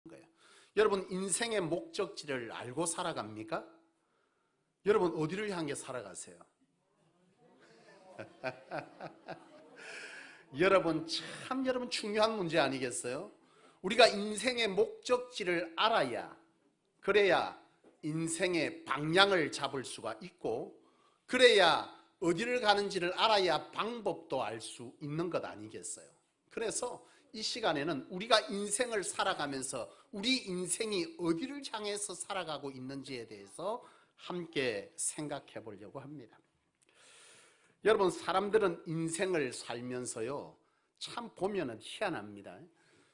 거예요. 여러분 인생의 목적지를 알고 살아갑니까? 여러분 어디를 향해 살아가세요? 여러분 중요한 문제 아니겠어요? 우리가 인생의 목적지를 알아야, 그래야 인생의 방향을 잡을 수가 있고, 그래야 어디를 가는지를 알아야 방법도 알 수 있는 것 아니겠어요? 그래서 이 시간에는 우리가 인생을 살아가면서 우리 인생이 어디를 향해서 살아가고 있는지에 대해서 함께 생각해 보려고 합니다. 여러분, 사람들은 인생을 살면서요, 참 보면은 희한합니다.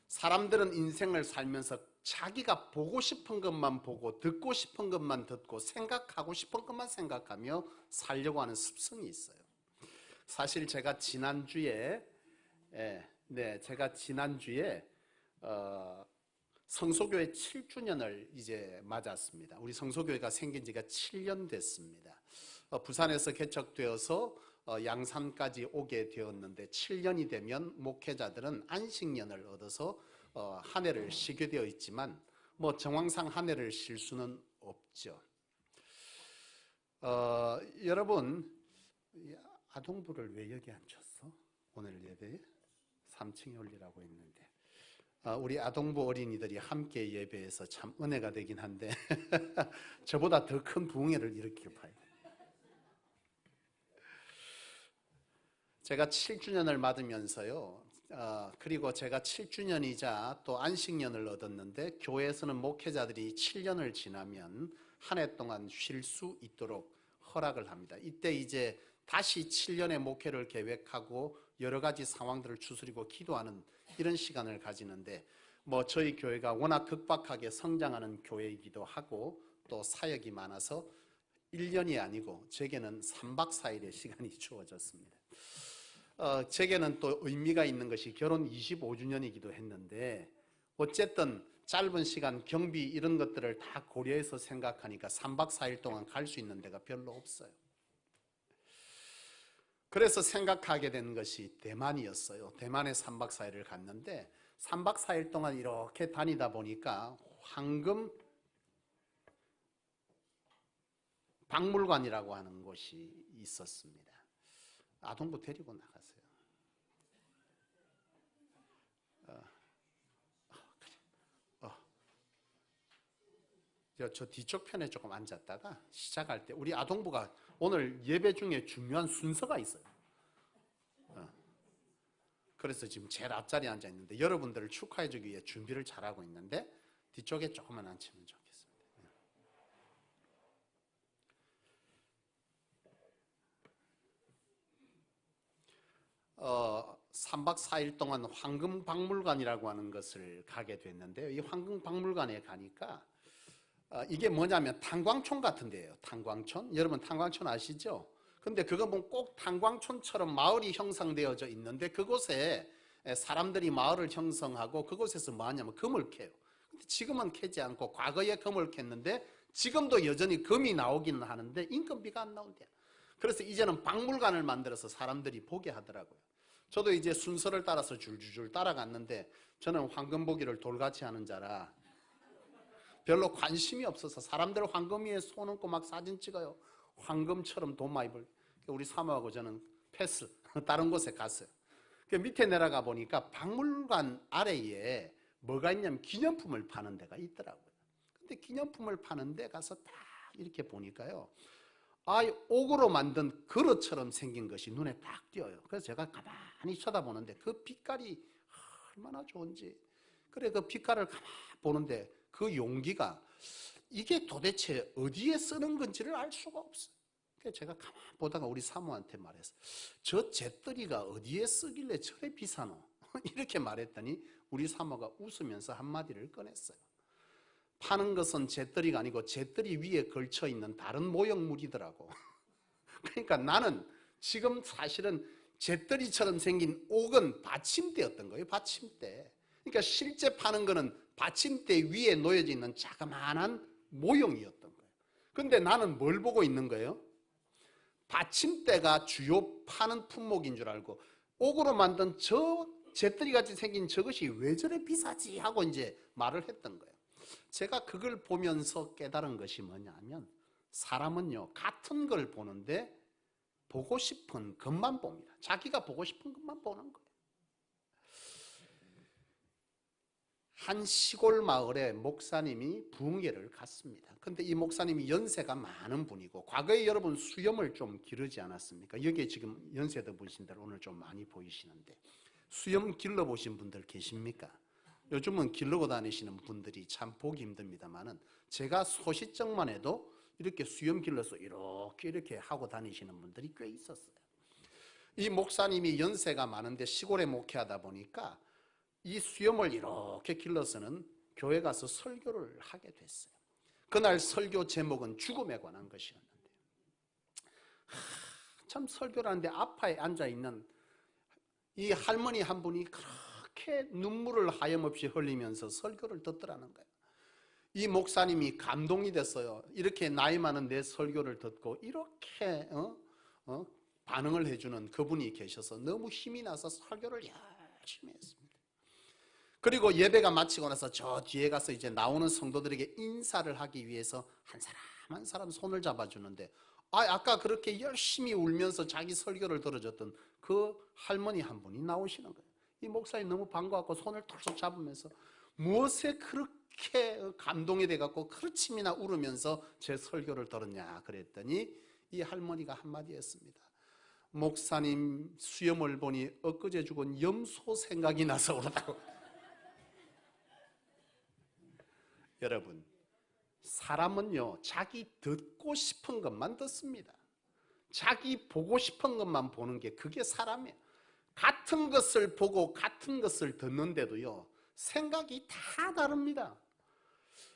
사람들은 인생을 살면서 자기가 보고 싶은 것만 보고 듣고 싶은 것만 듣고 생각하고 싶은 것만 생각하며 살려고 하는 습성이 있어요. 사실 제가 지난주에 성소교회 7주년을 이제 맞았습니다. 우리 성소교회가 생긴 지가 7년 됐습니다. 부산에서 개척되어서 양산까지 오게 되었는데 7년이 되면 목회자들은 안식년을 얻어서 한 해를 쉬게 되어 있지만 뭐 정황상 한 해를 쉴 수는 없죠. 여러분, 아동부를 왜 여기 앉혔어? 오늘 예배에 3층에 올리라고 했는데 우리 아동부 어린이들이 함께 예배해서 참 은혜가 되긴 한데 저보다 더 큰 부흥회를 일으킬 파요. 제가 7주년을 맞으면서요, 그리고 제가 7주년이자 또 안식년을 얻었는데 교회에서는 목회자들이 7년을 지나면 한 해 동안 쉴 수 있도록 허락을 합니다. 이때 이제 다시 7년의 목회를 계획하고 여러 가지 상황들을 추스리고 기도하는 이런 시간을 가지는데, 뭐 저희 교회가 워낙 극박하게 성장하는 교회이기도 하고 또 사역이 많아서 1년이 아니고 제게는 3박 4일의 시간이 주어졌습니다. 제게는 또 의미가 있는 것이 결혼 25주년이기도 했는데, 어쨌든 짧은 시간 경비 이런 것들을 다 고려해서 생각하니까 3박 4일 동안 갈 수 있는 데가 별로 없어요. 그래서 생각하게 된 것이 대만이었어요. 대만에 3박 4일을 갔는데 3박 4일 동안 이렇게 다니다 보니까 황금 박물관이라고 하는 곳이 있었습니다. 아동부 데리고 나가세요. 저 뒤쪽 편에 조금 앉았다가 시작할 때 우리 아동부가 오늘 예배 중에 중요한 순서가 있어요. 그래서 지금 제일 앞자리에 앉아 있는데 여러분들을 축하해 주기 위해 준비를 잘하고 있는데 뒤쪽에 조금만 앉히면 좋겠습니다. 3박 4일 동안 황금박물관이라고 하는 것을 가게 됐는데요. 이 황금박물관에 가니까 이게 뭐냐면 탄광촌 같은 데예요. 탄광촌. 여러분 탄광촌 아시죠? 근데 그거 보면 꼭 탄광촌처럼 마을이 형성되어져 있는데 그곳에 사람들이 마을을 형성하고 그곳에서 뭐 하냐면 금을 캐요. 근데 지금은 캐지 않고 과거에 금을 캤는데 지금도 여전히 금이 나오기는 하는데 인건비가 안 나온대요. 그래서 이제는 박물관을 만들어서 사람들이 보게 하더라고요. 저도 이제 순서를 따라서 줄줄줄 따라갔는데 저는 황금 보기를 돌같이 하는 자라 별로 관심이 없어서 사람들 황금 위에 손 얹고 막 사진 찍어요. 황금처럼 돈 많이 벌. 우리 사모하고 저는 패스 다른 곳에 갔어요. 밑에 내려가 보니까 박물관 아래에 뭐가 있냐면 기념품을 파는 데가 있더라고요. 근데 기념품을 파는 데 가서 딱 이렇게 보니까요, 옥으로 만든 그릇처럼 생긴 것이 눈에 딱 띄어요. 그래서 제가 가만히 쳐다보는데 그 빛깔이 얼마나 좋은지. 그래 그 빛깔을 가만히 보는데 그 용기가 이게 도대체 어디에 쓰는 건지를 알 수가 없어요. 그래서 제가 가만히 보다가 우리 사모한테 말했어요. 저 잿더리가 어디에 쓰길래 저래 비싸노? 이렇게 말했더니 우리 사모가 웃으면서 한마디를 꺼냈어요. 파는 것은 잿더리가 아니고 잿더리 위에 걸쳐있는 다른 모형물이더라고. 그러니까 나는 지금 사실은 잿더리처럼 생긴 옥은 받침대였던 거예요. 받침대. 그러니까 실제 파는 거는 받침대 위에 놓여져 있는 자그마한 모형이었던 거예요. 근데 나는 뭘 보고 있는 거예요? 받침대가 주요 파는 품목인 줄 알고 옥으로 만든 저 재떨이같이 생긴 저것이 왜 저래 비싸지 하고 이제 말을 했던 거예요. 제가 그걸 보면서 깨달은 것이 뭐냐면 사람은요 같은 걸 보는데 보고 싶은 것만 봅니다. 자기가 보고 싶은 것만 보는 거예요. 한 시골 마을에 목사님이 부흥회를 갔습니다. 근데 이 목사님이 연세가 많은 분이고 과거에 여러분 수염을 좀 기르지 않았습니까? 여기에 지금 연세도 보신 대로 오늘 좀 많이 보이시는데 수염 길러보신 분들 계십니까? 요즘은 기르고 다니시는 분들이 참 보기 힘듭니다만은 제가 소시적만 해도 이렇게 수염 길러서 이렇게 하고 다니시는 분들이 꽤 있었어요. 이 목사님이 연세가 많은데 시골에 목회하다 보니까 이 수염을 이렇게 길러서는 교회 가서 설교를 하게 됐어요. 그날 설교 제목은 죽음에 관한 것이었는데 참 설교를 하는데 앞에 앉아있는 이 할머니 한 분이 그렇게 눈물을 하염없이 흘리면서 설교를 듣더라는 거예요. 이 목사님이 감동이 됐어요. 이렇게 나이 많은 내 설교를 듣고 이렇게 반응을 해주는 그분이 계셔서 너무 힘이 나서 설교를 열심히 했습니다. 그리고 예배가 마치고 나서 저 뒤에 가서 이제 나오는 성도들에게 인사를 하기 위해서 한 사람 한 사람 손을 잡아주는데 아까 그렇게 열심히 울면서 자기 설교를 들어줬던 그 할머니 한 분이 나오시는 거예요. 이 목사님 너무 반가웠고 손을 톡톡 잡으면서 무엇에 그렇게 감동이 돼갖고 그렇침이나 울으면서 제 설교를 들었냐 그랬더니 이 할머니가 한마디 했습니다. 목사님 수염을 보니 엊그제 죽은 염소 생각이 나서 그러다고. 여러분 사람은요 자기 듣고 싶은 것만 듣습니다. 자기 보고 싶은 것만 보는 게 그게 사람이에요. 같은 것을 보고 같은 것을 듣는데도요 생각이 다 다릅니다.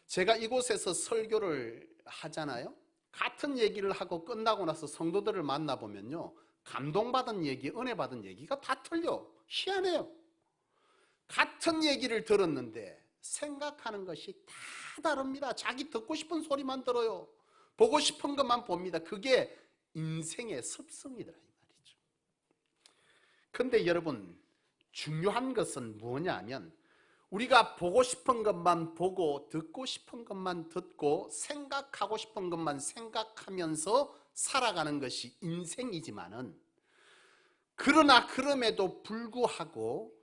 제가 이곳에서 설교를 하잖아요. 같은 얘기를 하고 끝나고 나서 성도들을 만나보면요 감동받은 얘기, 은혜받은 얘기가 다 틀려. 희한해요. 같은 얘기를 들었는데 생각하는 것이 다 다릅니다. 자기 듣고 싶은 소리만 들어요. 보고 싶은 것만 봅니다. 그게 인생의 습성이더라 이 말이죠. 근데 여러분 중요한 것은 뭐냐 하면 우리가 보고 싶은 것만 보고 듣고 싶은 것만 듣고 생각하고 싶은 것만 생각하면서 살아가는 것이 인생이지만은 그러나 그럼에도 불구하고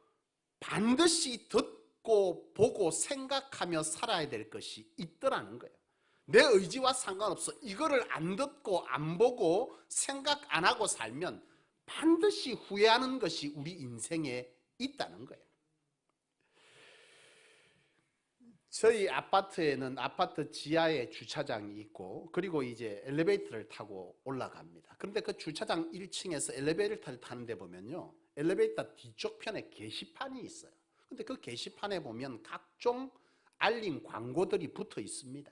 반드시 듣고 보고 생각하며 살아야 될 것이 있더라는 거예요. 내 의지와 상관없어. 이거를 안 듣고 안 보고 생각 안 하고 살면 반드시 후회하는 것이 우리 인생에 있다는 거예요. 저희 아파트에는 아파트 지하에 주차장이 있고 그리고 이제 엘리베이터를 타고 올라갑니다. 그런데 그 주차장 1층에서 엘리베이터를 타는데 보면요 엘리베이터 뒤쪽 편에 게시판이 있어요. 근데 그 게시판에 보면 각종 알림 광고들이 붙어 있습니다.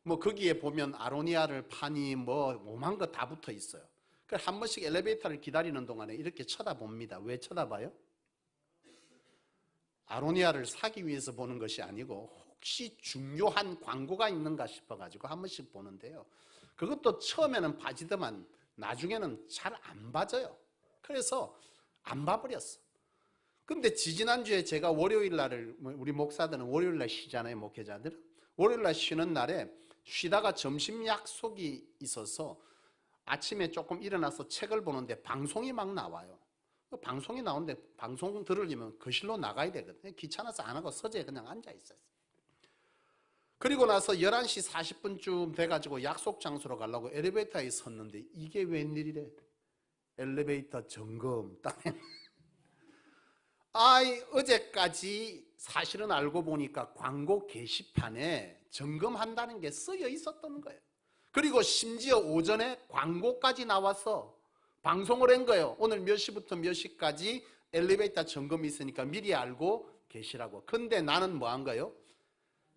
뭐 거기에 보면 아로니아를 파니 뭐 오만 거 다 붙어 있어요. 한 번씩 엘리베이터를 기다리는 동안에 이렇게 쳐다봅니다. 왜 쳐다봐요? 아로니아를 사기 위해서 보는 것이 아니고 혹시 중요한 광고가 있는가 싶어가지고 한 번씩 보는데요. 그것도 처음에는 봐지더만 나중에는 잘 안 봐져요. 그래서 안 봐버렸어. 근데 지지난주에 제가 월요일날을 우리 목사들은 월요일날 쉬잖아요. 목회자들은. 월요일날 쉬는 날에 쉬다가 점심 약속이 있어서 아침에 조금 일어나서 책을 보는데 방송이 막 나와요. 방송이 나오는데 방송 들으려면 거실로 나가야 되거든요. 귀찮아서 안 하고 서재에 그냥 앉아 있었어요. 그리고 나서 11시 40분쯤 돼가지고 약속 장소로 가려고 엘리베이터에 섰는데 이게 웬일이래? 엘리베이터 점검 딱. 어제까지 사실은 알고 보니까 광고 게시판에 점검한다는 게 쓰여 있었던 거예요. 그리고 심지어 오전에 광고까지 나와서 방송을 한 거예요. 오늘 몇 시부터 몇 시까지 엘리베이터 점검이 있으니까 미리 알고 계시라고. 근데 나는 뭐 한 거예요?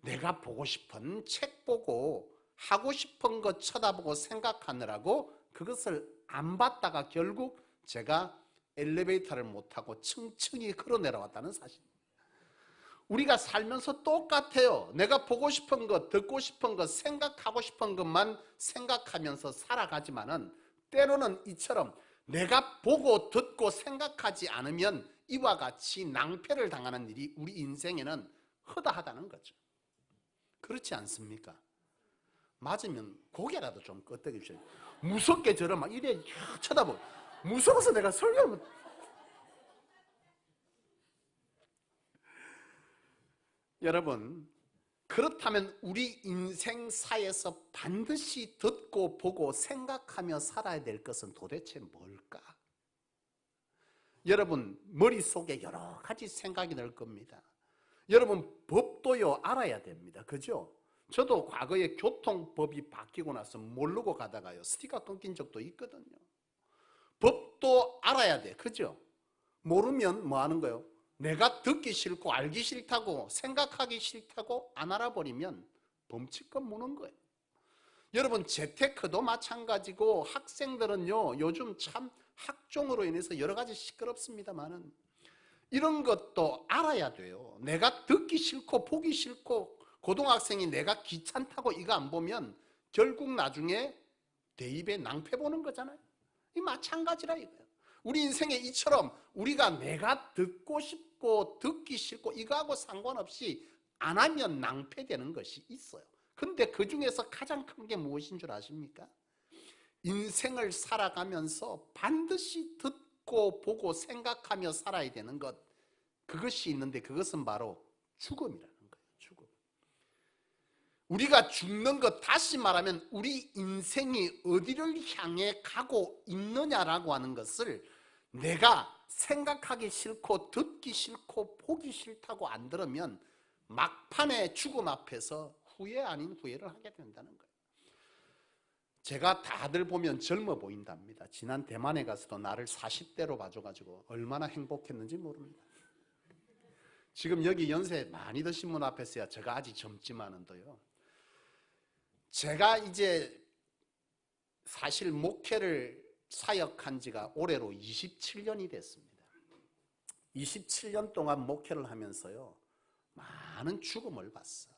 내가 보고 싶은 책 보고 하고 싶은 것 쳐다보고 생각하느라고 그것을 안 봤다가 결국 제가 엘리베이터를 못 타고 층층이 걸어 내려왔다는 사실. 우리가 살면서 똑같아요. 내가 보고 싶은 것, 듣고 싶은 것, 생각하고 싶은 것만 생각하면서 살아가지만은 때로는 이처럼 내가 보고 듣고 생각하지 않으면 이와 같이 낭패를 당하는 일이 우리 인생에는 허다하다는 거죠. 그렇지 않습니까? 맞으면 고개라도 좀 끄덕이십시오. 무섭게 저를 막 이래 쳐다보고, 무서워서 내가 설교를 못. 여러분, 그렇다면 우리 인생사에서 반드시 듣고 보고 생각하며 살아야 될 것은 도대체 뭘까? 여러분 머릿속에 여러 가지 생각이 날 겁니다. 여러분 법도요 알아야 됩니다. 그죠? 저도 과거에 교통법이 바뀌고 나서 모르고 가다가요 스티커 끊긴 적도 있거든요. 법도 알아야 돼. 그죠? 모르면 뭐 하는 거예요? 내가 듣기 싫고 알기 싫다고 생각하기 싫다고 안 알아버리면 범칙금 무는 거예요. 여러분 재테크도 마찬가지고 학생들은요 요즘 참 학종으로 인해서 여러 가지 시끄럽습니다만은 이런 것도 알아야 돼요. 내가 듣기 싫고 보기 싫고 고등학생이 내가 귀찮다고 이거 안 보면 결국 나중에 대입에 낭패 보는 거잖아요. 이 마찬가지라 이거예요. 우리 인생에 이처럼 우리가 내가 듣고 싶고 듣기 싫고 이거하고 상관없이 안 하면 낭패되는 것이 있어요. 근데 그 중에서 가장 큰 게 무엇인 줄 아십니까? 인생을 살아가면서 반드시 듣고 보고 생각하며 살아야 되는 것, 그것이 있는데 그것은 바로 죽음이라는 거예요. 죽음. 우리가 죽는 것, 다시 말하면 우리 인생이 어디를 향해 가고 있느냐라고 하는 것을 내가 생각하기 싫고 듣기 싫고 보기 싫다고 안 들으면 막판에 죽음 앞에서 후회 아닌 후회를 하게 된다는 거예요. 제가 다들 보면 젊어 보인답니다. 지난 대만에 가서도 나를 40대로 봐줘가지고 얼마나 행복했는지 모릅니다. 지금 여기 연세 많이 드신 분 앞에서야 제가 아직 젊지만은도요. 제가 이제 사실 목회를 사역한 지가 올해로 27년이 됐습니다. 27년 동안 목회를 하면서요 많은 죽음을 봤어.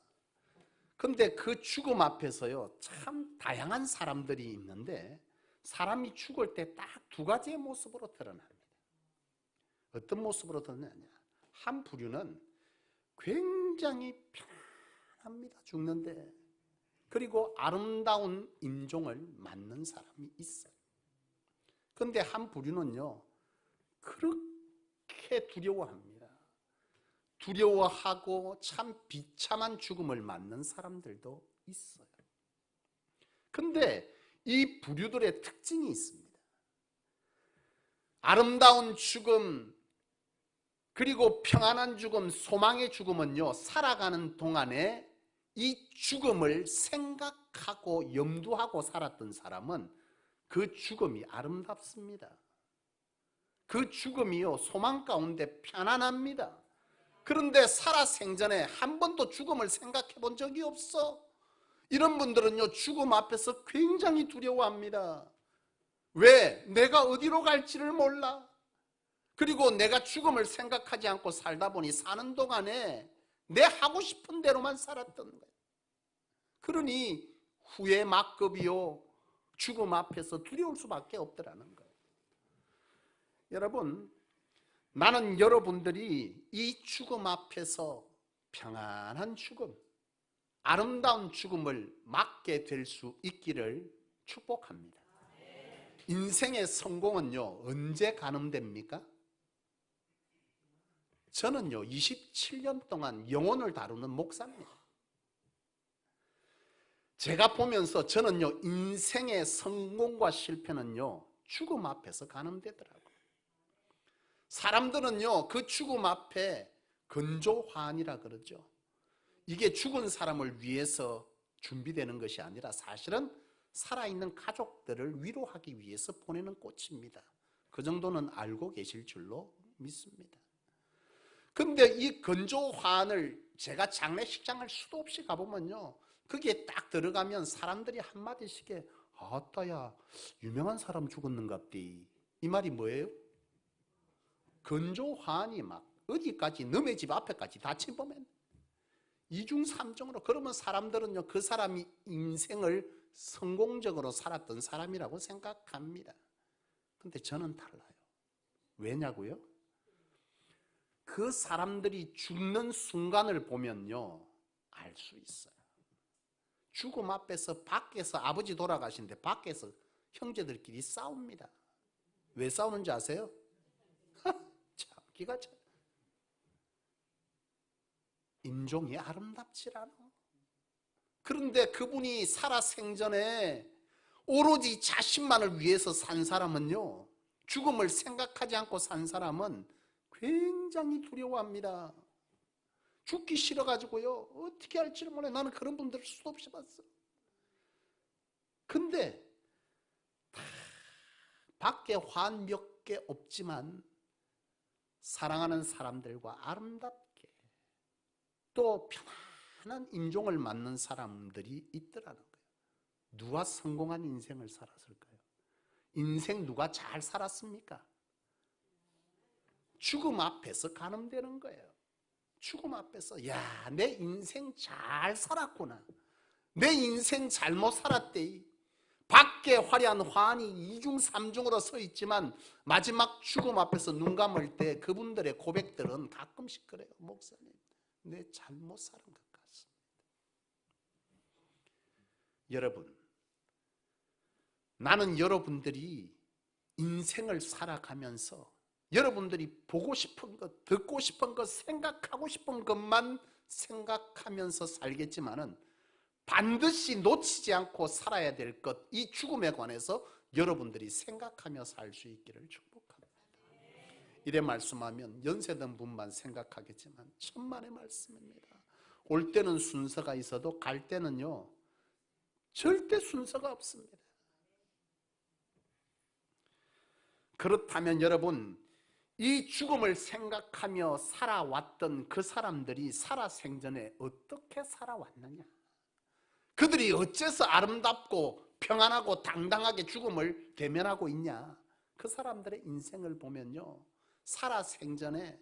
근데 그 죽음 앞에서요 참 다양한 사람들이 있는데 사람이 죽을 때 딱 두 가지의 모습으로 드러납니다. 어떤 모습으로 드러나냐? 한 부류는 굉장히 편안합니다. 죽는데. 그리고 아름다운 임종을 맞는 사람이 있어요. 근데 한 부류는요 그렇게 두려워합니다. 두려워하고 참 비참한 죽음을 맞는 사람들도 있어요. 근데 이 부류들의 특징이 있습니다. 아름다운 죽음, 그리고 평안한 죽음, 소망의 죽음은요 살아가는 동안에 이 죽음을 생각하고 염두하고 살았던 사람은 그 죽음이 아름답습니다. 그 죽음이요 소망 가운데 편안합니다. 그런데 살아생전에 한 번도 죽음을 생각해 본 적이 없어. 이런 분들은요 죽음 앞에서 굉장히 두려워합니다. 왜? 내가 어디로 갈지를 몰라. 그리고 내가 죽음을 생각하지 않고 살다 보니 사는 동안에 내 하고 싶은 대로만 살았던 거예요. 그러니 후회 막급이요 죽음 앞에서 두려울 수밖에 없더라는 거예요. 여러분, 나는 여러분들이 이 죽음 앞에서 평안한 죽음, 아름다운 죽음을 맞게 될 수 있기를 축복합니다. 인생의 성공은요 언제 가늠됩니까? 저는요 27년 동안 영혼을 다루는 목사입니다. 제가 보면서 저는요 인생의 성공과 실패는요 죽음 앞에서 가늠되더라고요. 사람들은요 그 죽음 앞에 근조화환이라 그러죠. 이게 죽은 사람을 위해서 준비되는 것이 아니라 사실은 살아있는 가족들을 위로하기 위해서 보내는 꽃입니다. 그 정도는 알고 계실 줄로 믿습니다. 근데 이 근조화환을 제가 장례식장을 수도 없이 가보면요 거기에 딱 들어가면 사람들이 한마디씩 해. 아따야 유명한 사람 죽었는갑디. 이 말이 뭐예요? 근조화환이 막 어디까지 너네 집 앞에까지 다 침범했네. 이중삼중으로. 그러면 사람들은요 그 사람이 인생을 성공적으로 살았던 사람이라고 생각합니다. 근데 저는 달라요. 왜냐고요? 그 사람들이 죽는 순간을 보면요, 알 수 있어요. 죽음 앞에서 밖에서 아버지 돌아가신데 밖에서 형제들끼리 싸웁니다. 왜 싸우는지 아세요? 참 기가 차. 인종이 아름답지라노. 그런데 그분이 살아 생전에 오로지 자신만을 위해서 산 사람은요, 죽음을 생각하지 않고 산 사람은 굉장히 두려워합니다. 죽기 싫어가지고요, 어떻게 할지를 몰라요. 나는 그런 분들을 수도 없이 봤어. 근데 밖에 환 몇 개 없지만 사랑하는 사람들과 아름답게 또 편안한 인종을 맞는 사람들이 있더라는 거예요. 누가 성공한 인생을 살았을까요? 인생 누가 잘 살았습니까? 죽음 앞에서 가늠되는 거예요. 죽음 앞에서 야, 내 인생 잘 살았구나, 내 인생 잘못 살았대. 밖에 화려한 환이 이중삼중으로 서 있지만 마지막 죽음 앞에서 눈 감을 때 그분들의 고백들은 가끔씩 그래요. 목사님, 내 잘못 살은 것 같습니다. 여러분, 나는 여러분들이 인생을 살아가면서 여러분들이 보고 싶은 것, 듣고 싶은 것, 생각하고 싶은 것만 생각하면서 살겠지만은 반드시 놓치지 않고 살아야 될 것, 이 죽음에 관해서 여러분들이 생각하며 살 수 있기를 축복합니다. 이래 말씀하면 연세든 분만 생각하겠지만 천만의 말씀입니다. 올 때는 순서가 있어도 갈 때는요, 절대 순서가 없습니다. 그렇다면 여러분, 이 죽음을 생각하며 살아왔던 그 사람들이 살아생전에 어떻게 살아왔느냐, 그들이 어째서 아름답고 평안하고 당당하게 죽음을 대면하고 있냐, 그 사람들의 인생을 보면요, 살아생전에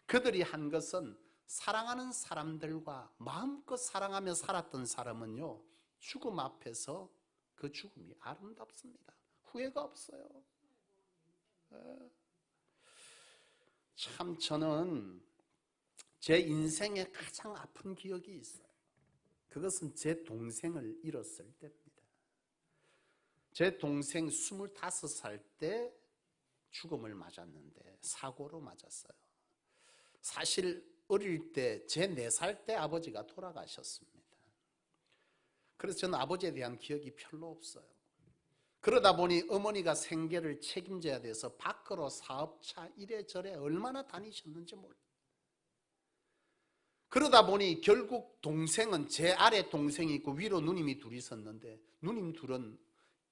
그들이 한 것은 사랑하는 사람들과 마음껏 사랑하며 살았던 사람은요, 죽음 앞에서 그 죽음이 아름답습니다. 후회가 없어요. 참 저는 제 인생에 가장 아픈 기억이 있어요. 그것은 제 동생을 잃었을 때입니다. 제 동생 25살 때 죽음을 맞았는데 사고로 맞았어요. 사실 어릴 때 제 4살 때 아버지가 돌아가셨습니다. 그래서 저는 아버지에 대한 기억이 별로 없어요. 그러다 보니 어머니가 생계를 책임져야 돼서 밖으로 사업차 이래저래 얼마나 다니셨는지 몰라요. 그러다 보니 결국 동생은, 제 아래 동생이 있고 위로 누님이 둘이 있었는데 누님 둘은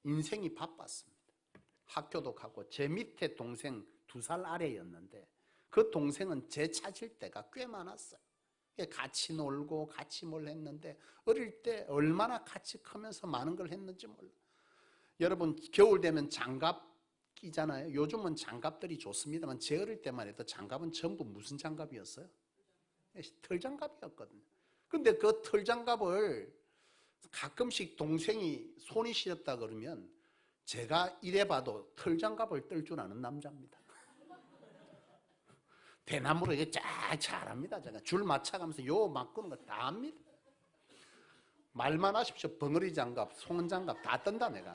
인생이 바빴습니다. 학교도 가고, 제 밑에 동생 2살 아래였는데 그 동생은 제 찾을 때가 꽤 많았어요. 같이 놀고 같이 뭘 했는데 어릴 때 얼마나 같이 크면서 많은 걸 했는지 몰라요. 여러분, 겨울 되면 장갑 끼잖아요. 요즘은 장갑들이 좋습니다만 제 어릴 때만 해도 장갑은 전부 무슨 장갑이었어요? 털장갑이었거든요. 근데 그 털장갑을 가끔씩 동생이 손이 시렸다 그러면 제가 이래봐도 털장갑을 뜰 줄 아는 남자입니다. 대나무로 이게 쫙 잘합니다. 제가 줄 맞춰가면서 요 막고는 거 다 합니다. 말만 하십시오. 벙어리 장갑, 송은장갑 다 뜬다 내가.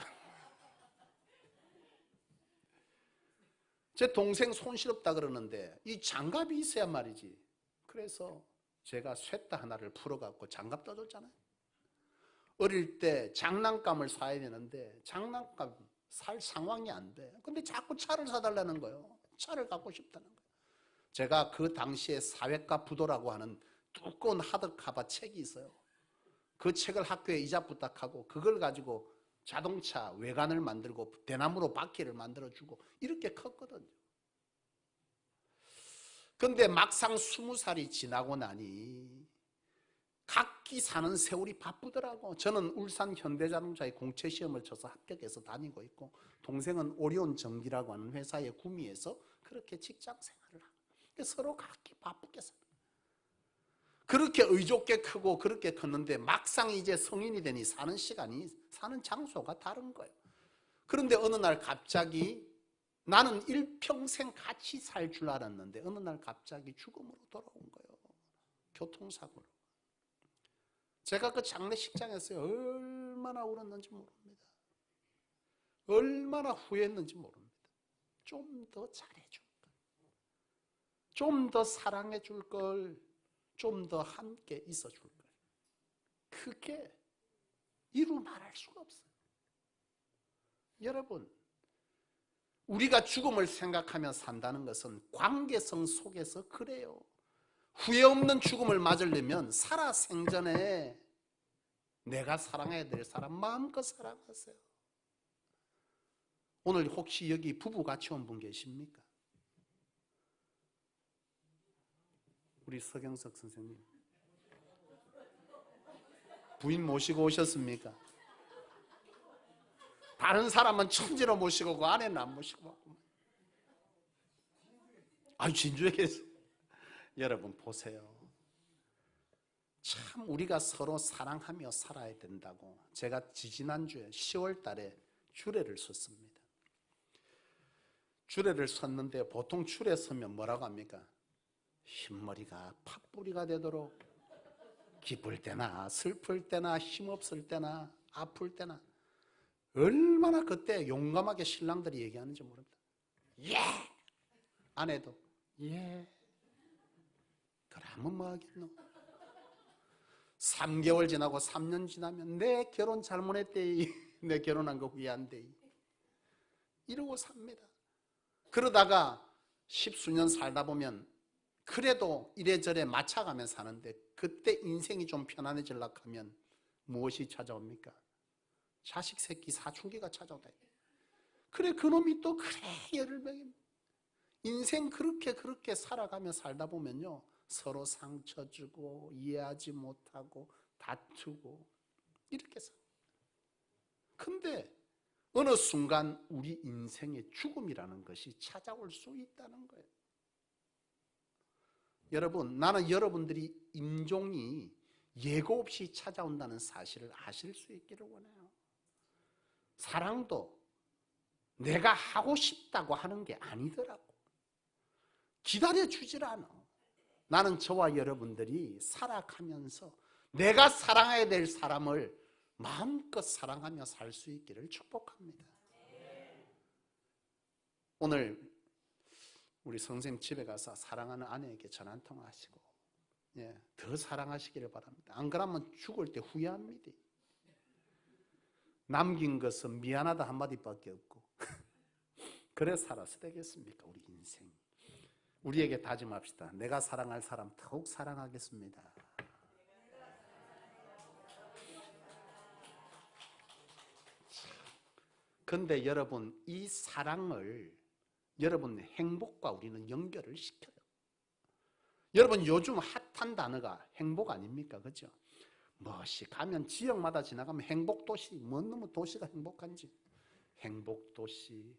제 동생 손 시렵다 그러는데 이 장갑이 있어야 말이지. 그래서 제가 쇠따 하나를 풀어갖고 장갑 떠줬잖아요. 어릴 때 장난감을 사야 되는데 장난감 살 상황이 안 돼. 근데 자꾸 차를 사달라는 거예요. 차를 갖고 싶다는 거예요. 제가 그 당시에 사회과 부도라고 하는 두꺼운 하드카바 책이 있어요. 그 책을 학교에 이자 부탁하고 그걸 가지고 자동차 외관을 만들고 대나무로 바퀴를 만들어주고 이렇게 컸거든요. 근데 막상 20살이 지나고 나니 각기 사는 세월이 바쁘더라고. 저는 울산 현대자동차의 공채시험을 쳐서 합격해서 다니고 있고, 동생은 오리온 전기라고 하는 회사에 구미에서 그렇게 직장 생활을 하고, 서로 각기 바쁘게 살아요. 그렇게 의좋게 크고 그렇게 컸는데 막상 이제 성인이 되니 사는 시간이, 사는 장소가 다른 거예요. 그런데 어느 날 갑자기 나는 일평생 같이 살 줄 알았는데 어느 날 갑자기 죽음으로 돌아온 거예요. 교통사고로. 제가 그 장례식장에서 얼마나 울었는지 모릅니다. 얼마나 후회했는지 모릅니다. 좀 더 잘해줄 걸, 좀 더 사랑해 줄 걸, 좀 더 함께 있어 줄 걸. 그게 이루 말할 수가 없어요. 여러분, 우리가 죽음을 생각하며 산다는 것은 관계성 속에서 그래요. 후회 없는 죽음을 맞으려면 살아 생전에 내가 사랑해야 될 사람 마음껏 사랑하세요. 오늘 혹시 여기 부부 같이 온 분 계십니까? 우리 서경석 선생님 부인 모시고 오셨습니까? 다른 사람은 천지로 모시고 오고 아내는 안 모시고 왔구만. 아유, 진주에 계세요. 여러분 보세요. 참 우리가 서로 사랑하며 살아야 된다고 제가 지지난주에 10월 달에 주례를 섰습니다. 주례를 섰는데 보통 주례 서면 뭐라고 합니까? 흰머리가 팥뿌리가 되도록 기쁠 때나 슬플 때나 힘없을 때나 아플 때나 얼마나 그때 용감하게 신랑들이 얘기하는지 모릅니다. 예! 아내도 예. 그러면 뭐 하겠노? 3개월 지나고 3년 지나면 내 결혼 잘못했대. 내 결혼한 거 후회한대. 이러고 삽니다. 그러다가 10수년 살다 보면 그래도 이래저래 맞춰가며 사는데 그때 인생이 좀 편안해지려고 하면 무엇이 찾아옵니까? 자식 새끼 사춘기가 찾아오다. 그래 그놈이 또 그래 열을 먹입니다. 인생 그렇게 살아가며 살다 보면요 서로 상처 주고 이해하지 못하고 다투고 이렇게 삽니다. 근데 어느 순간 우리 인생에 죽음이라는 것이 찾아올 수 있다는 거예요. 여러분, 나는 여러분들이 임종이 예고 없이 찾아온다는 사실을 아실 수 있기를 원해요. 사랑도 내가 하고 싶다고 하는 게 아니더라고. 기다려주질 않아. 나는 저와 여러분들이 살아가면서 내가 사랑해야 될 사람을 마음껏 사랑하며 살 수 있기를 축복합니다. 오늘 우리 선생님 집에 가서 사랑하는 아내에게 전화 한 통 하시고 더 사랑하시기를 바랍니다. 안 그러면 죽을 때 후회합니다. 남긴 것은 미안하다 한마디밖에 없고 그래 살아서 되겠습니까? 우리 인생. 우리에게 다짐합시다. 내가 사랑할 사람 더욱 사랑하겠습니다. 그런데 여러분 이 사랑을 여러분 행복과 우리는 연결을 시켜요. 여러분 요즘 핫한 단어가 행복 아닙니까? 그죠? 뭐시 가면 지역마다 지나가면 행복도시, 뭔 놈의 도시가 행복한지 행복도시.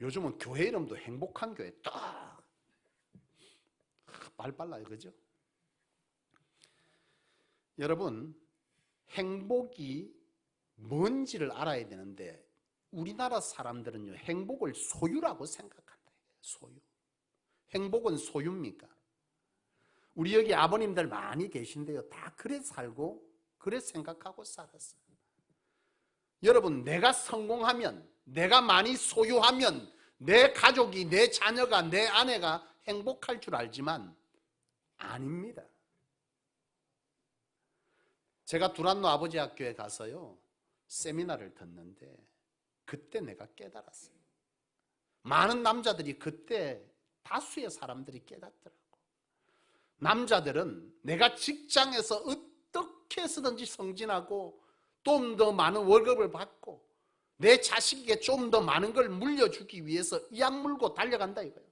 요즘은 교회 이름도 행복한 교회 딱 빨빨라요. 그죠? 여러분 행복이 뭔지를 알아야 되는데 우리나라 사람들은요 행복을 소유라고 생각한다. 소유. 행복은 소유입니까? 우리 여기 아버님들 많이 계신데요 다 그래 살고 그래 생각하고 살았어요. 여러분 내가 성공하면 내가 많이 소유하면 내 가족이 내 자녀가 내 아내가 행복할 줄 알지만 아닙니다. 제가 두란노 아버지 학교에 가서요 세미나를 듣는데 그때 내가 깨달았어요. 많은 남자들이 그때 다수의 사람들이 깨닫더라고. 남자들은 내가 직장에서 어떻게 해서든지 승진하고 좀 더 많은 월급을 받고 내 자식에게 좀 더 많은 걸 물려주기 위해서 이악 물고 달려간다 이거예요.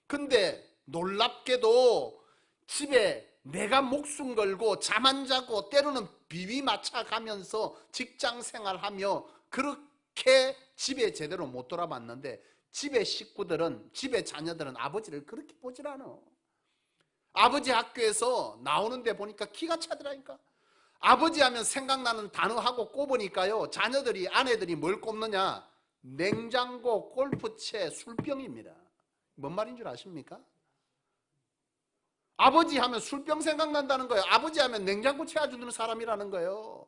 근데 놀랍게도 집에 내가 목숨 걸고 잠 안 자고 때로는 비비 맞춰 가면서 직장 생활하며 그렇게 집에 제대로 못 돌아봤는데 집의 식구들은 집의 자녀들은 아버지를 그렇게 보질 않아. 아버지 학교에서 나오는데 보니까 기가 차더라니까. 아버지 하면 생각나는 단어하고 꼽으니까요 자녀들이 아내들이 뭘 꼽느냐 냉장고, 골프채, 술병입니다. 뭔 말인 줄 아십니까? 아버지 하면 술병 생각난다는 거예요. 아버지 하면 냉장고 채워주는 사람이라는 거예요.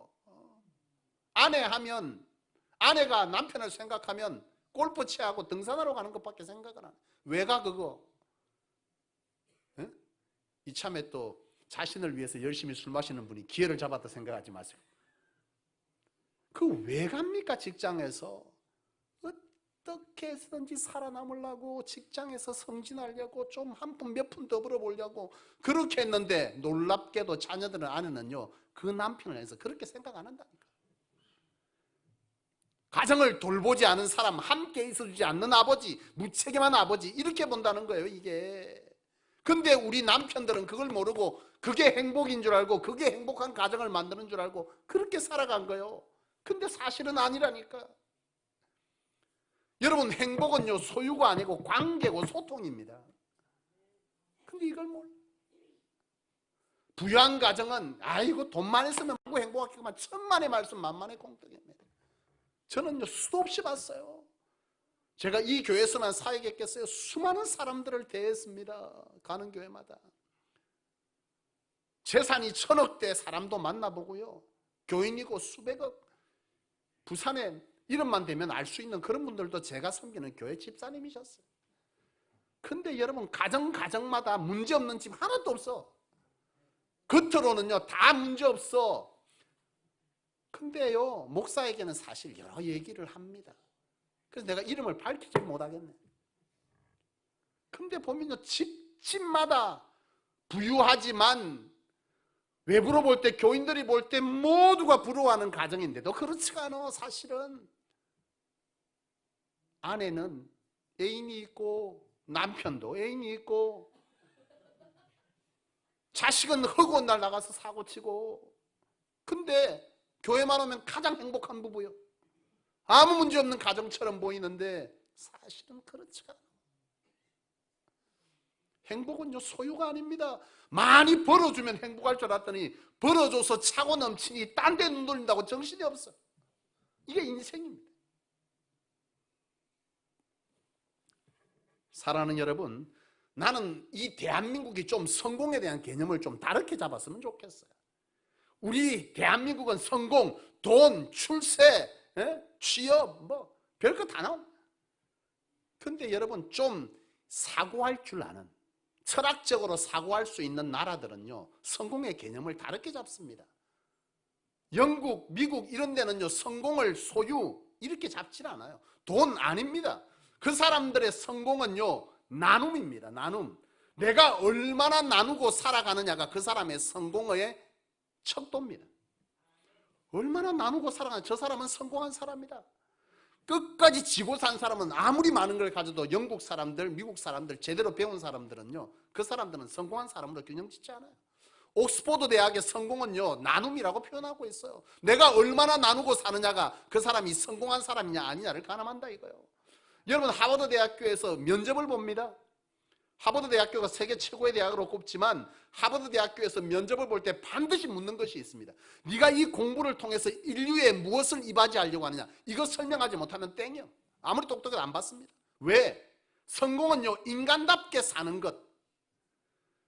아내 하면, 아내가 남편을 생각하면 골프 채하고 등산하러 가는 것밖에 생각을 안 해요. 왜 가 그거? 에? 이참에 또 자신을 위해서 열심히 술 마시는 분이 기회를 잡았다 생각하지 마세요. 그 왜 갑니까? 직장에서 어떻게 해서든지 살아남으려고, 직장에서 승진하려고, 좀 한 푼 몇 푼 더 벌어보려고 그렇게 했는데, 놀랍게도 자녀들은, 아내는요 그 남편을 해서 그렇게 생각 안 한다니까. 가정을 돌보지 않은 사람, 함께 있어주지 않는 아버지, 무책임한 아버지, 이렇게 본다는 거예요 이게. 근데 우리 남편들은 그걸 모르고 그게 행복인 줄 알고, 그게 행복한 가정을 만드는 줄 알고 그렇게 살아간 거예요. 근데 사실은 아니라니까. 여러분, 행복은요 소유가 아니고 관계고 소통입니다. 근데 이걸 몰라. 부유한 가정은 아이고 돈만 있으면 행복하겠구만, 천만의 말씀 만만의 공덕입니다. 저는요 수도 없이 봤어요. 제가 이 교회에서만 사역했겠어요? 수많은 사람들을 대했습니다. 가는 교회마다. 재산이 1000억대 사람도 만나보고요, 교인이고 수백억, 부산에 이름만 대면 알 수 있는 그런 분들도 제가 섬기는 교회 집사님이셨어요. 근데 여러분, 가정마다 문제없는 집 하나도 없어. 겉으로는요 다 문제없어. 근데요 목사에게는 사실 여러 얘기를 합니다. 그래서 내가 이름을 밝히지 못하겠네. 근데 보면요 집마다 부유하지만 외부로 볼 때, 교인들이 볼 때 모두가 부러워하는 가정인데도 그렇지가 않아. 사실은 아내는 애인이 있고, 남편도 애인이 있고, 자식은 허구한 날 나가서 사고치고. 근데 교회만 오면 가장 행복한 부부요. 아무 문제 없는 가정처럼 보이는데 사실은 그렇지가 않아. 행복은요 소유가 아닙니다. 많이 벌어주면 행복할 줄 알았더니 벌어줘서 차고 넘치니 딴 데 눈 돌린다고 정신이 없어. 이게 인생입니다. 사랑하는 여러분, 나는 이 대한민국이 좀 성공에 대한 개념을 좀 다르게 잡았으면 좋겠어요. 우리 대한민국은 성공, 돈, 출세, 취업, 뭐 별거 다 나옵니다. 근데 여러분, 좀 사고할 줄 아는, 철학적으로 사고할 수 있는 나라들은요 성공의 개념을 다르게 잡습니다. 영국, 미국 이런 데는요 성공을 소유 이렇게 잡질 않아요. 돈 아닙니다. 그 사람들의 성공은요 나눔입니다. 나눔. 내가 얼마나 나누고 살아가느냐가 그 사람의 성공의 척도입니다. 얼마나 나누고 살아가느냐. 저 사람은 성공한 사람이다. 끝까지 지고 산 사람은 아무리 많은 걸 가져도 영국 사람들, 미국 사람들, 제대로 배운 사람들은요 그 사람들은 성공한 사람으로 균형짓지 않아요. 옥스퍼드 대학의 성공은요 나눔이라고 표현하고 있어요. 내가 얼마나 나누고 사느냐가 그 사람이 성공한 사람이냐 아니냐를 가늠한다 이거예요. 여러분, 하버드 대학교에서 면접을 봅니다. 하버드 대학교가 세계 최고의 대학으로 꼽지만 하버드 대학교에서 면접을 볼 때 반드시 묻는 것이 있습니다. 네가 이 공부를 통해서 인류에 무엇을 이바지하려고 하느냐, 이거 설명하지 못하면 땡이요. 아무리 똑똑해도 안 받습니다. 왜? 성공은요 인간답게 사는 것.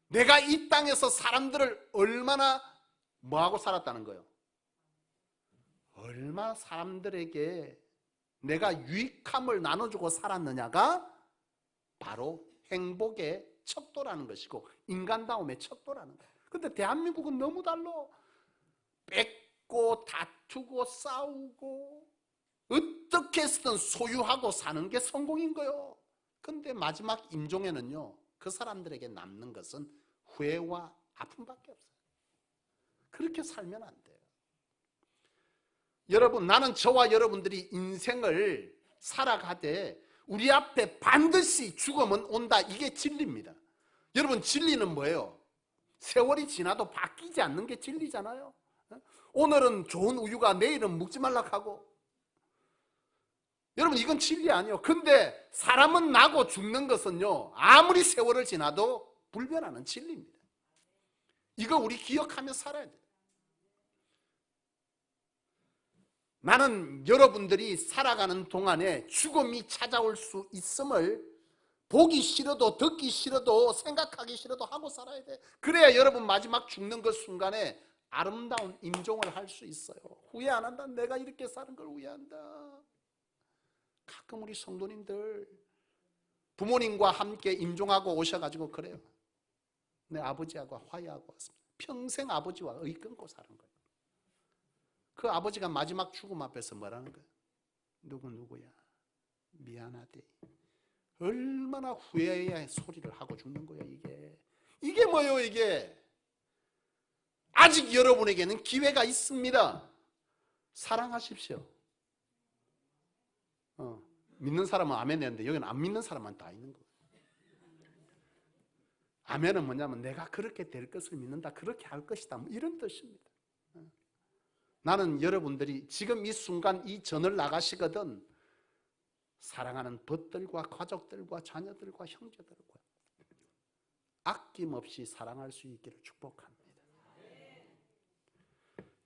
내가 이 땅에서 사람들을 얼마나 뭐하고 살았다는 거예요. 얼마나 사람들에게 내가 유익함을 나눠주고 살았느냐가 바로 행복의 척도라는 것이고 인간다움의 척도라는 거예요. 근데 대한민국은 너무 달라. 뺏고 다투고 싸우고 어떻게 해서든 소유하고 사는 게 성공인 거예요. 근데 마지막 임종에는요 그 사람들에게 남는 것은 후회와 아픔밖에 없어요. 그렇게 살면 안 돼요. 여러분, 나는 저와 여러분들이 인생을 살아가되 우리 앞에 반드시 죽음은 온다. 이게 진리입니다. 여러분, 진리는 뭐예요? 세월이 지나도 바뀌지 않는 게 진리잖아요. 오늘은 좋은 우유가 내일은 묵지 말라 하고. 여러분, 이건 진리 아니에요. 근데 사람은 나고 죽는 것은요 아무리 세월을 지나도 불변하는 진리입니다. 이거 우리 기억하며 살아야 돼요. 나는 여러분들이 살아가는 동안에 죽음이 찾아올 수 있음을 보기 싫어도 듣기 싫어도 생각하기 싫어도 하고 살아야 돼. 그래야 여러분 마지막 죽는 그 순간에 아름다운 임종을 할 수 있어요. 후회 안 한다. 내가 이렇게 사는 걸 후회한다. 가끔 우리 성도님들 부모님과 함께 임종하고 오셔가지고 그래요. 내 아버지하고 화해하고 왔습니다. 평생 아버지와 의 끊고 사는 거예요. 그 아버지가 마지막 죽음 앞에서 뭐라는 거예요? 누구야 미안하대. 얼마나 후회해야 소리를 하고 죽는 거야. 이게 뭐예요? 이게 아직 여러분에게는 기회가 있습니다. 사랑하십시오. 믿는 사람은 아멘 했는데 여기는 안 믿는 사람만 다 있는 거예요. 아멘은 뭐냐면 내가 그렇게 될 것을 믿는다, 그렇게 할 것이다, 뭐 이런 뜻입니다. 나는 여러분들이 지금 이 순간 이 전을 나가시거든 사랑하는 벗들과 가족들과 자녀들과 형제들과 아낌없이 사랑할 수 있기를 축복합니다.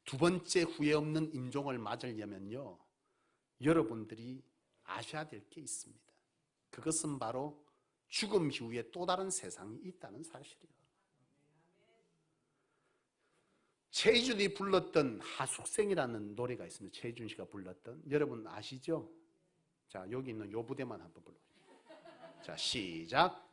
두 번째 후회 없는 임종을 맞으려면요, 여러분들이 아셔야 될 게 있습니다. 그것은 바로 죽음 이후에 또 다른 세상이 있다는 사실이에요. 최희준이 불렀던 하숙생이라는 노래가 있습니다. 최희준 씨가 불렀던, 여러분 아시죠? 자, 여기 있는 요 부대만 한번 불러보세요. 자, 시작.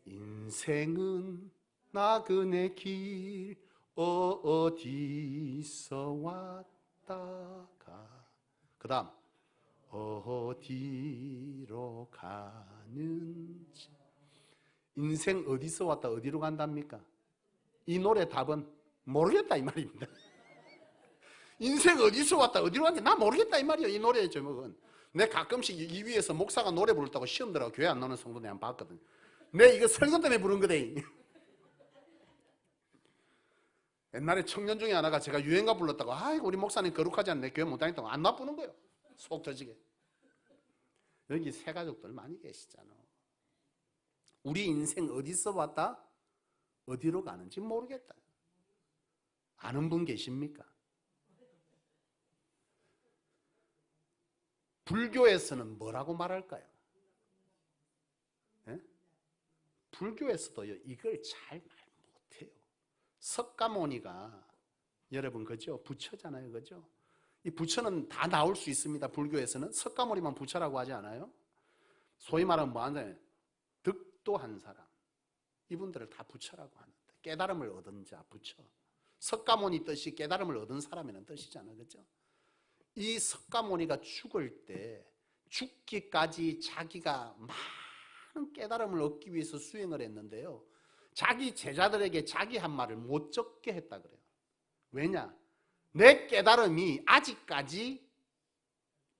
인생은 나그네 길 어디서 왔다가, 그 다음 어디로 가는지. 인생 어디서 왔다 어디로 간답니까? 이 노래 답은 모르겠다 이 말입니다. 인생 어디서 왔다 어디로 갔는지 나 모르겠다 이 말이에요. 이 노래의 제목은. 내 가끔씩 이 위에서 목사가 노래 부르다고 시험 들어가고 교회 안 나오는 성도 내가 봤거든. 내 이거 설교 때문에 부른 거대. 옛날에 청년 중에 하나가 제가 유행가 불렀다고, 아이고 우리 목사님 거룩하지 않네, 교회 못 다녔다고 안 나쁘는 거예요. 속 터지게. 여기 새 가족들 많이 계시잖아. 우리 인생 어디서 왔다 어디로 가는지 모르겠다. 아는 분 계십니까? 불교에서는 뭐라고 말할까요? 예? 불교에서도요, 이걸 잘 말 못해요. 석가모니가, 여러분 그죠? 부처잖아요, 그죠? 이 부처는 다 나올 수 있습니다. 불교에서는 석가모니만 부처라고 하지 않아요? 소위 말하면 뭐 하는, 득도한 사람, 이분들을 다 부처라고 하는데, 깨달음을 얻은 자 부처. 석가모니 뜻이 깨달음을 얻은 사람이라는 뜻이잖아요, 그죠? 이 석가모니가 죽을 때 죽기까지 자기가 많은 깨달음을 얻기 위해서 수행을 했는데요, 자기 제자들에게 자기 한 말을 못 적게 했다 그래요. 왜냐? 내 깨달음이 아직까지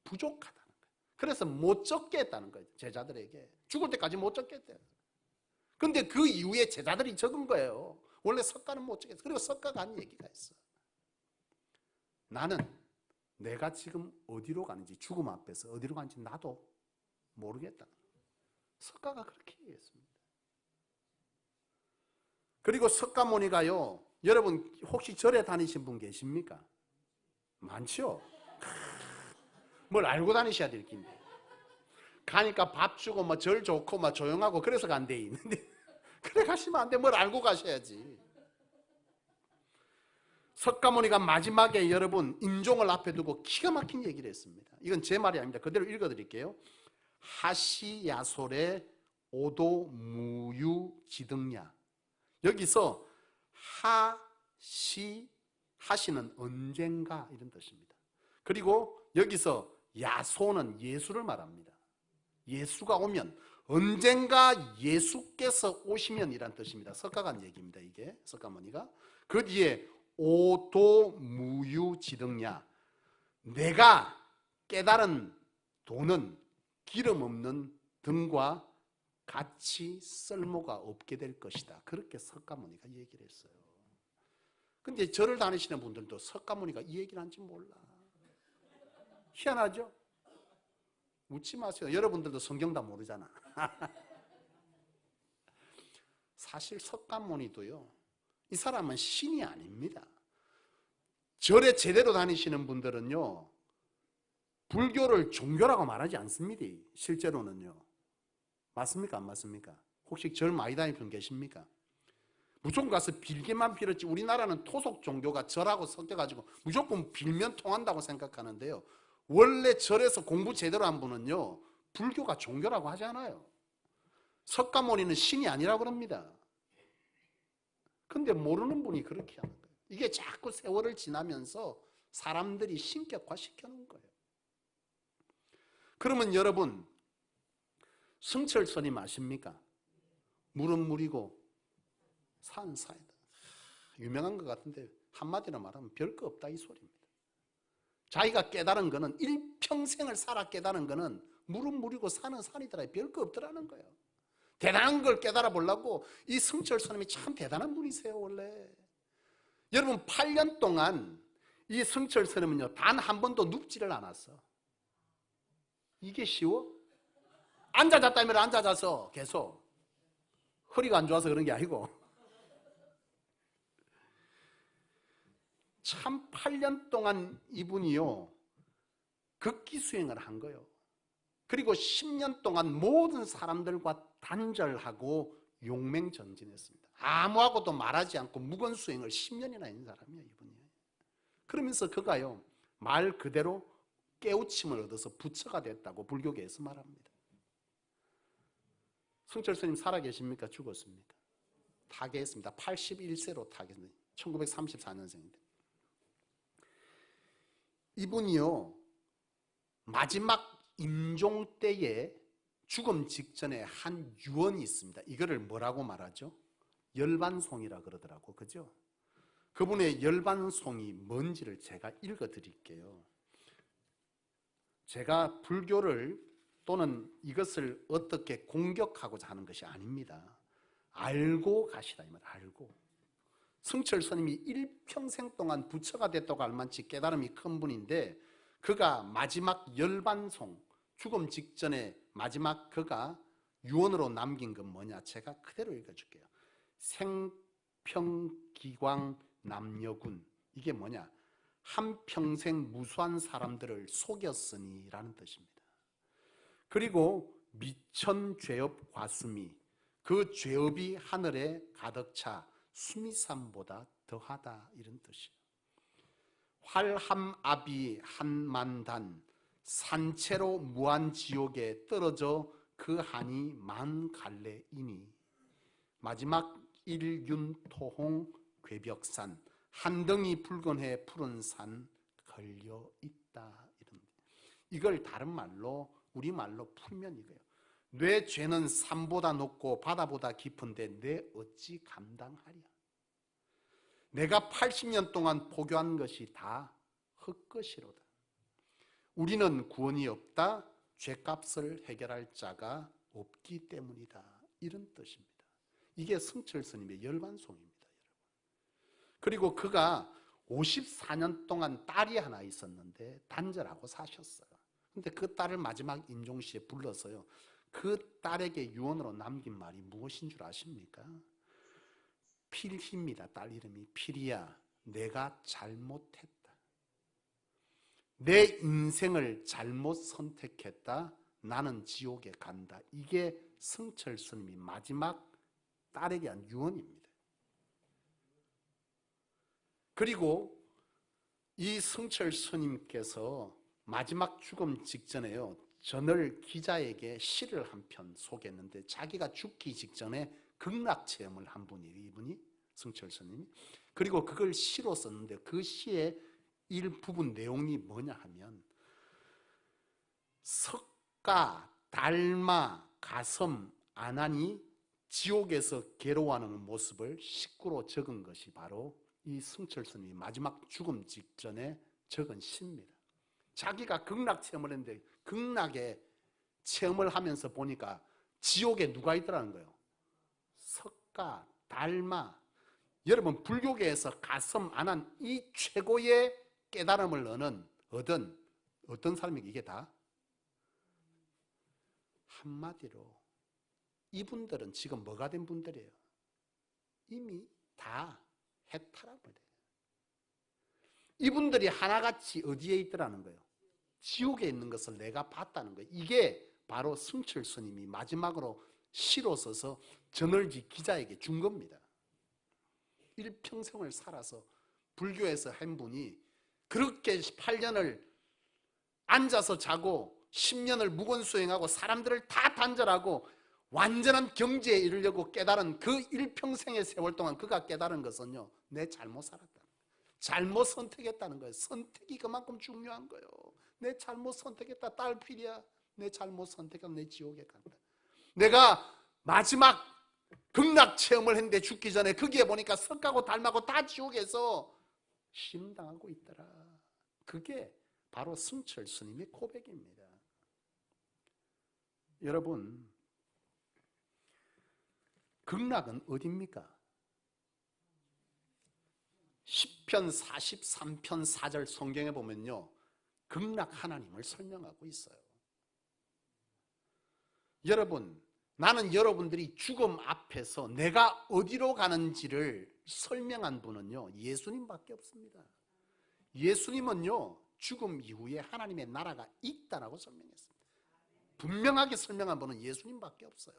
부족하다는 거예요. 그래서 못 적게 했다는 거예요. 제자들에게 죽을 때까지 못 적게 했대요. 근데 그 이후에 제자들이 적은 거예요. 원래 석가는 못 적겠어. 그리고 석가가 한 얘기가 있어. 나는 내가 지금 어디로 가는지, 죽음 앞에서 어디로 가는지 나도 모르겠다. 석가가 그렇게 얘기했습니다. 그리고 석가모니가요, 여러분 혹시 절에 다니신 분 계십니까? 많죠? 뭘 알고 다니셔야 될 긴데. 가니까 밥 주고 뭐 절 좋고 뭐 조용하고 그래서 간대 있는데 그래 가시면 안 돼. 뭘 알고 가셔야지. 석가모니가 마지막에 여러분 임종을 앞에 두고 기가 막힌 얘기를 했습니다. 이건 제 말이 아닙니다. 그대로 읽어드릴게요. 하시야솔의 오도무유지등야. 여기서 하시는 언젠가 이런 뜻입니다. 그리고 여기서 야소는 예수를 말합니다. 예수가 오면, 언젠가 예수께서 오시면 이란 뜻입니다. 석가가 한 얘기입니다. 이게 석가모니가. 그 뒤에 오도무유지등야, 내가 깨달은 도는 기름 없는 등과 같이 쓸모가 없게 될 것이다. 그렇게 석가모니가 얘기를 했어요. 근데 절을 다니시는 분들도 석가모니가 이 얘기를 한지 몰라. 희한하죠? 웃지 마세요. 여러분들도 성경 다 모르잖아. 사실 석가모니도요, 이 사람은 신이 아닙니다. 절에 제대로 다니시는 분들은요, 불교를 종교라고 말하지 않습니다. 실제로는요. 맞습니까? 안 맞습니까? 혹시 절 많이 다니는 분 계십니까? 무조건 가서 빌기만 빌었지, 우리나라는 토속 종교가 절하고 섞여가지고 무조건 빌면 통한다고 생각하는데요. 원래 절에서 공부 제대로 한 분은요, 불교가 종교라고 하지 않아요. 석가모니는 신이 아니라고 그럽니다. 근데 모르는 분이 그렇게 하는 거예요. 이게 자꾸 세월을 지나면서 사람들이 신격화 시켜놓은 거예요. 그러면 여러분, 승철 스님 아십니까? 물은 물이고 산은 산이다. 유명한 것 같은데 한마디로 말하면 별거 없다 이 소리입니다. 자기가 깨달은 거는, 일평생을 살아 깨달은 거는 물은 물이고 산은 산이더라, 별거 없더라는 거예요. 대단한 걸 깨달아 보려고 이 승철 스님이 참 대단한 분이세요. 원래 여러분 8년 동안 이 승철 스님은요, 단 한 번도 눕지를 않았어. 이게 쉬워? 앉아잤다면 앉아자서 계속, 허리가 안 좋아서 그런 게 아니고 참 8년 동안 이분이요 극기수행을 한 거예요. 그리고 10년 동안 모든 사람들과 단절하고 용맹전진했습니다. 아무하고도 말하지 않고 무건수행을 10년이나 했는 사람이에요 이분이. 그러면서 그가요 말 그대로 깨우침을 얻어서 부처가 됐다고 불교계에서 말합니다. 승철 스님 살아계십니까? 죽었습니까? 타계했습니다. 81세로 타계했습니다. 1934년생인데 이분이요 마지막 임종 때에 죽음 직전에 한 유언이 있습니다. 이거를 뭐라고 말하죠? 열반송이라 그러더라고. 그죠? 그분의 열반송이 뭔지를 제가 읽어 드릴게요. 제가 불교를 또는 이것을 어떻게 공격하고자 하는 것이 아닙니다. 알고 가시라 이 말. 알고. 승철 스님이 일평생 동안 부처가 됐다고 알만치 깨달음이 큰 분인데, 그가 마지막 열반송, 죽음 직전에 마지막 그가 유언으로 남긴 건 뭐냐, 제가 그대로 읽어줄게요. 생평기광 남녀군. 이게 뭐냐, 한평생 무수한 사람들을 속였으니 라는 뜻입니다. 그리고 미천죄업 과수미, 그 죄업이 하늘에 가득 차 수미산보다 더하다 이런 뜻이에요. 활함압이 한만단, 산채로 무한지옥에 떨어져 그 한이 만 갈래이니, 마지막 일윤토홍 괴벽산, 한덩이 붉은해 푸른 산 걸려있다. 이걸 다른 말로 우리말로 풀면 이거예요. 내 죄는 산보다 높고 바다보다 깊은데 내 어찌 감당하랴. 내가 80년 동안 포교한 것이 다 헛것이로다. 우리는 구원이 없다. 죄값을 해결할 자가 없기 때문이다. 이런 뜻입니다. 이게 승철 스님의 열반송입니다. 여러분. 그리고 그가 54년 동안 딸이 하나 있었는데 단절하고 사셨어요. 근데 그 딸을 마지막 임종시에 불러서요, 그 딸에게 유언으로 남긴 말이 무엇인 줄 아십니까? 필희입니다. 딸 이름이 필희야, 내가 잘못했다. 내 인생을 잘못 선택했다. 나는 지옥에 간다. 이게 승철 스님이 마지막 딸에게 한 유언입니다. 그리고 이 승철 스님께서 마지막 죽음 직전에요, 전월 기자에게 시를 한 편 소개했는데, 자기가 죽기 직전에 극락체험을 한 분이에요 이분이, 승철 스님이. 그리고 그걸 시로 썼는데, 그 시의 일부분 내용이 뭐냐 하면, 석가, 달마, 가섬, 아난이 지옥에서 괴로워하는 모습을 식구로 적은 것이 바로 이 승철 스님이 마지막 죽음 직전에 적은 시입니다. 자기가 극락 체험을 했는데, 극락에 체험을 하면서 보니까 지옥에 누가 있더라는 거예요? 석가, 달마. 여러분, 불교계에서 가섬, 아난, 이 최고의 깨달음을 얻은 어떤 사람에게 이게 다? 한마디로 이분들은 지금 뭐가 된 분들이에요? 이미 다 해탈한 거예요. 이분들이 하나같이 어디에 있더라는 거예요? 지옥에 있는 것을 내가 봤다는 거예요. 이게 바로 승철 스님이 마지막으로 시로 써서 전월지 기자에게 준 겁니다. 일평생을 살아서 불교에서 한 분이 그렇게 8년을 앉아서 자고 10년을 무건수행하고 사람들을 다 단절하고 완전한 경지에 이르려고 깨달은 그 일평생의 세월 동안 그가 깨달은 것은요, 내 잘못 살았다, 잘못 선택했다는 거예요. 선택이 그만큼 중요한 거예요. 내 잘못 선택했다, 딸필이야. 내 잘못 선택하면 내 지옥에 간다. 내가 마지막 극락 체험을 했는데 죽기 전에 거기에 보니까 석가고 달마고 다 지옥에서 심당하고 있더라. 그게 바로 승철 스님의 고백입니다. 여러분, 극락은 어디입니까? 시편 43편 4절 성경에 보면요, 극락 하나님을 설명하고 있어요. 여러분, 나는 여러분들이 죽음 앞에서 내가 어디로 가는지를 설명한 분은요, 예수님밖에 없습니다. 예수님은요, 죽음 이후에 하나님의 나라가 있다라고 설명했습니다. 분명하게 설명한 분은 예수님밖에 없어요.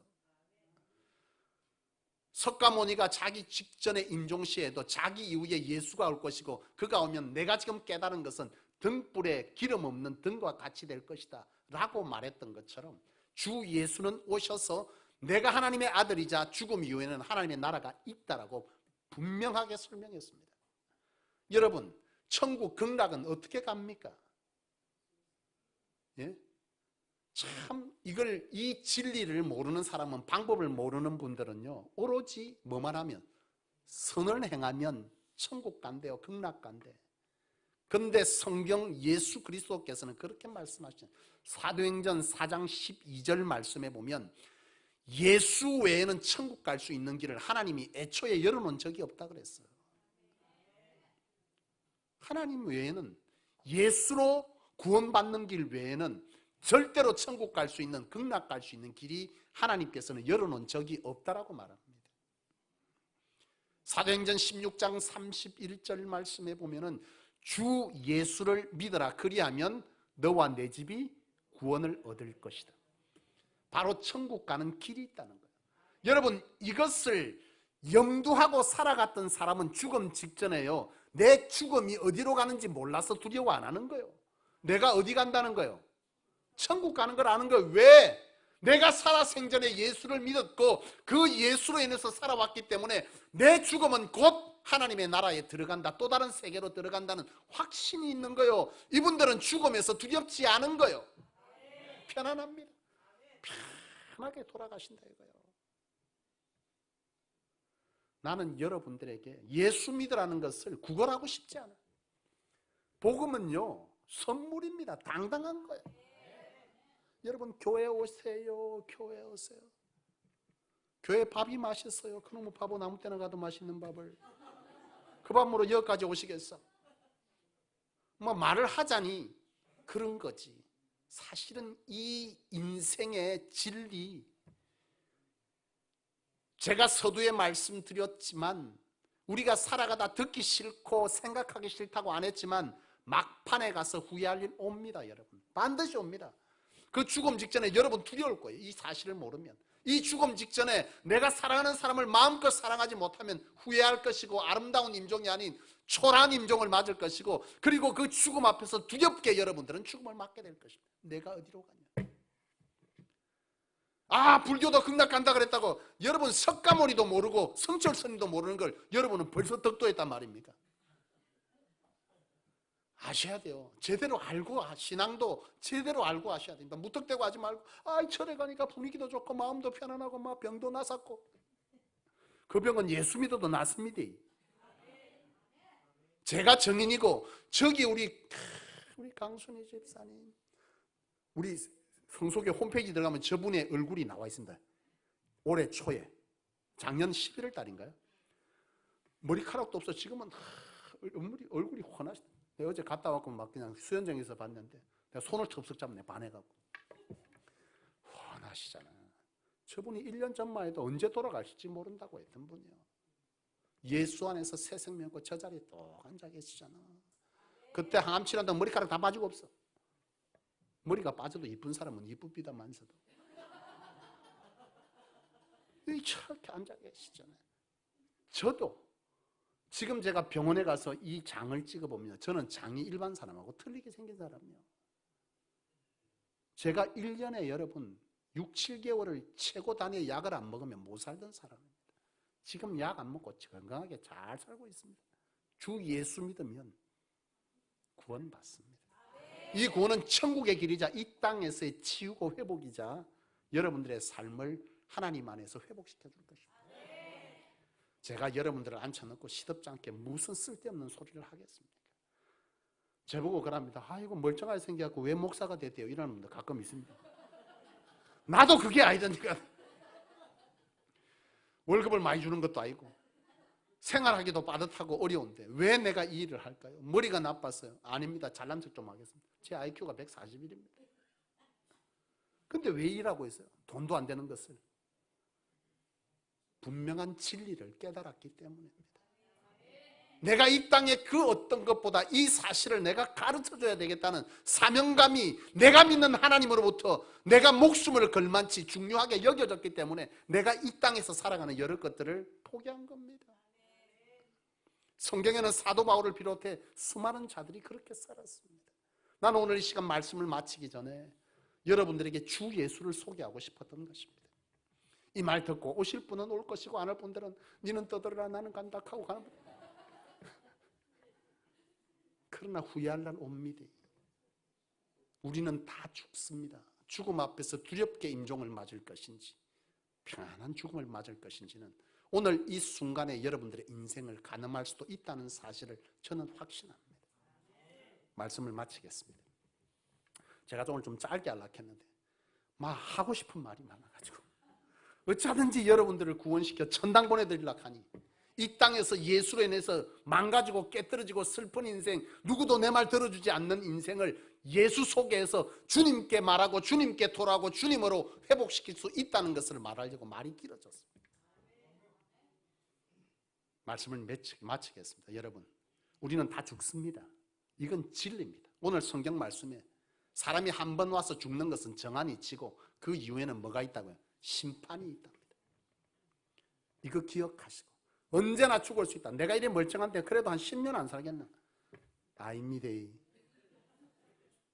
석가모니가 자기 직전에 임종시에도 자기 이후에 예수가 올 것이고 그가 오면 내가 지금 깨달은 것은 등불에 기름 없는 등과 같이 될 것이다 라고 말했던 것처럼 주 예수는 오셔서 내가 하나님의 아들이자 죽음 이후에는 하나님의 나라가 있다라고 분명하게 설명했습니다. 여러분, 천국 극락은 어떻게 갑니까? 예? 참 이 진리를 모르는 사람은, 방법을 모르는 분들은요, 오로지 뭐만 하면, 선을 행하면 천국 간대요, 극락 간대. 그런데 성경 예수 그리스도께서는 그렇게 말씀하시죠. 사도행전 4장 12절 말씀에 보면 예수 외에는 천국 갈 수 있는 길을 하나님이 애초에 열어놓은 적이 없다 그랬어요. 하나님 외에는, 예수로 구원받는 길 외에는 절대로 천국 갈 수 있는, 극락 갈 수 있는 길이 하나님께서는 열어놓은 적이 없다라고 말합니다. 사도행전 16장 31절 말씀에 보면은 주 예수를 믿어라, 그리하면 너와 내 집이 구원을 얻을 것이다. 바로 천국 가는 길이 있다는 거예요. 여러분, 이것을 염두하고 살아갔던 사람은 죽음 직전에요, 내 죽음이 어디로 가는지 몰라서 두려워 안 하는 거예요. 내가 어디 간다는 거예요? 천국 가는 걸 아는 거예요. 왜? 내가 살아생전에 예수를 믿었고 그 예수로 인해서 살아왔기 때문에 내 죽음은 곧 하나님의 나라에 들어간다, 또 다른 세계로 들어간다는 확신이 있는 거예요. 이분들은 죽음에서 두렵지 않은 거예요. 편안합니다. 편하게 돌아가신다 이거예요. 나는 여러분들에게 예수 믿으라는 것을 구걸하고 싶지 않아요. 복음은요, 선물입니다. 당당한 거예요. 여러분, 교회 오세요. 교회 오세요. 교회 밥이 맛있어요. 그놈의 밥은 아무 때나 가도 맛있는 밥을, 그 밥으로 여기까지 오시겠어? 뭐 말을 하자니 그런 거지. 사실은 이 인생의 진리, 제가 서두에 말씀드렸지만 우리가 살아가다 듣기 싫고 생각하기 싫다고 안 했지만 막판에 가서 후회할 일 옵니다. 여러분, 반드시 옵니다. 그 죽음 직전에 여러분 두려울 거예요. 이 사실을 모르면. 이 죽음 직전에 내가 사랑하는 사람을 마음껏 사랑하지 못하면 후회할 것이고, 아름다운 임종이 아닌 초라한 임종을 맞을 것이고, 그리고 그 죽음 앞에서 두렵게 여러분들은 죽음을 맞게 될 것입니다. 내가 어디로 가냐. 아, 불교도 극락 간다 그랬다고 여러분 석가모니도 모르고 성철 스님도 모르는 걸 여러분은 벌써 덕도했단 말입니까? 아셔야 돼요. 제대로 알고, 신앙도 제대로 알고 하셔야 됩니다. 무턱대고 하지 말고, 아, 절에 가니까 분위기도 좋고 마음도 편안하고 막 병도 나았고, 그 병은 예수 믿어도 낫습니다. 제가 정인이고 저기 우리 강순희 집사님, 우리 성소교 홈페이지 들어가면 저분의 얼굴이 나와 있습니다. 올해 초에, 작년 11월 달인가요? 머리카락도 없어. 지금은 얼굴이 훤하시다. 내가 어제 갔다 왔고 막 그냥 수연장에서 봤는데 내가 손을 덥석 잡네, 반해갖고. 훤하시잖아. 저분이 1년 전만 해도 언제 돌아가실지 모른다고 했던 분이요. 예수 안에서 새 생명 있고 저 자리에 또 앉아 계시잖아. 그때 항암 치료한다고 머리카락 다 빠지고 없어. 머리가 빠져도 이쁜 사람은 이쁩니다만서도 이렇게 앉아 계시잖아요. 저도 지금 제가 병원에 가서 이 장을 찍어보면 저는 장이 일반 사람하고 틀리게 생긴 사람이에요. 제가 1년에 여러분 6, 7개월을 최고 단위의 약을 안 먹으면 못 살던 사람입니다. 지금 약 안 먹고 건강하게 잘 살고 있습니다. 주 예수 믿으면 구원받습니다. 이 구원은 천국의 길이자 이 땅에서의 치유고 회복이자 여러분들의 삶을 하나님 안에서 회복시켜 줄 것입니다. 제가 여러분들을 앉혀놓고 시덥지 않게 무슨 쓸데없는 소리를 하겠습니까? 저보고 그럽니다. 아이고 멀쩡하게 생겨갖고 왜 목사가 됐대요? 이러는 분들 가끔 있습니다. 나도 그게 아니던니까. 월급을 많이 주는 것도 아니고 생활하기도 빠듯하고 어려운데 왜 내가 이 일을 할까요? 머리가 나빴어요? 아닙니다. 잘난 척 좀 하겠습니다. 제 IQ가 141입니다. 근데 왜 일하고 있어요? 돈도 안 되는 것을. 분명한 진리를 깨달았기 때문입니다. 내가 이 땅에 그 어떤 것보다 이 사실을 내가 가르쳐줘야 되겠다는 사명감이 내가 믿는 하나님으로부터 내가 목숨을 걸만치 중요하게 여겨졌기 때문에 내가 이 땅에서 살아가는 여러 것들을 포기한 겁니다. 성경에는 사도 바울을 비롯해 수많은 자들이 그렇게 살았습니다. 나는 오늘 이 시간 말씀을 마치기 전에 여러분들에게 주 예수를 소개하고 싶었던 것입니다. 이 말 듣고 오실 분은 올 것이고 안 올 분들은 니는 떠들어라 나는 간다 하고 가는 분. 그러나 후회할 날 옵니다. 우리는 다 죽습니다. 죽음 앞에서 두렵게 임종을 맞을 것인지 평안한 죽음을 맞을 것인지는 오늘 이 순간에 여러분들의 인생을 가늠할 수도 있다는 사실을 저는 확신합니다. 말씀을 마치겠습니다. 제가 오늘 좀 짧게 하려고 했는데 막 하고 싶은 말이 많아가지고 어쩌든지 여러분들을 구원시켜 천당 보내드리려고 하니 이 땅에서 예수로 인해서 망가지고 깨뜨려지고 슬픈 인생, 누구도 내 말 들어주지 않는 인생을 예수 속에서 주님께 말하고 주님께 돌아가고 주님으로 회복시킬 수 있다는 것을 말하려고 말이 길어졌습니다. 말씀을 마치겠습니다. 여러분, 우리는 다 죽습니다. 이건 진리입니다. 오늘 성경 말씀에 사람이 한 번 와서 죽는 것은 정한이 치고 그 이후에는 뭐가 있다고요? 심판이 있답니다. 이거 기억하시고 언제나 죽을 수 있다. 내가 이래 멀쩡한데 그래도 한 10년 안 살겠나? 아닙니다.